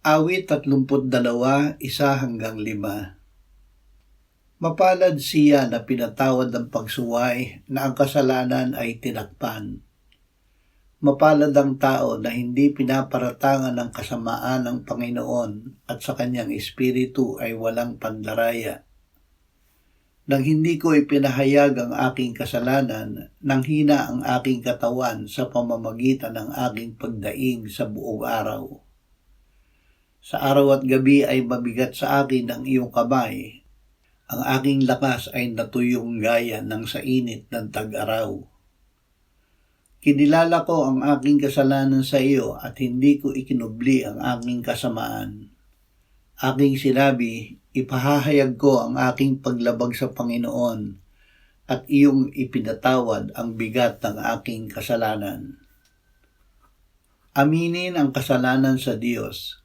Awit 32, 1-5. Mapalad siya na pinatawad ng pagsuway na ang kasalanan ay tinakpan. Mapalad ang tao na hindi pinaparatangan ng kasamaan ng Panginoon at sa kanyang espiritu ay walang pandaraya. Nang hindi ko ipinahayag ang aking kasalanan, nang hina ang aking katawan sa pamamagitan ng aking pagdaing sa buong araw. Sa araw at gabi ay mabigat sa akin ang iyong kamay. Ang aking lakas ay natuyong gaya ng sa init ng tag-araw. Kinilala ko ang aking kasalanan sa iyo at hindi ko ikinubli ang aking kasamaan. Aking sinabi, ipahahayag ko ang aking paglabag sa Panginoon at iyong ipinatawad ang bigat ng aking kasalanan. Aminin ang kasalanan sa Diyos.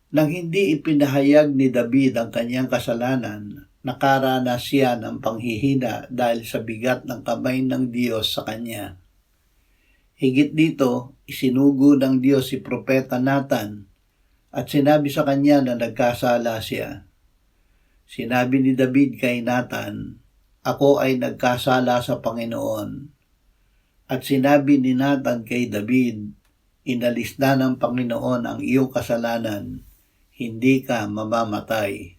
Nang hindi ipinahayag ni David ang kanyang kasalanan, nakaranas siya ng panghihina dahil sa bigat ng kamay ng Diyos sa kanya. Higit dito, isinugo ng Diyos si Propeta Nathan at sinabi sa kanya na nagkasala siya. Sinabi ni David kay Nathan, "Ako ay nagkasala sa Panginoon." At sinabi ni Nathan kay David, "Inalis na ng Panginoon ang iyong kasalanan, hindi ka mamamatay."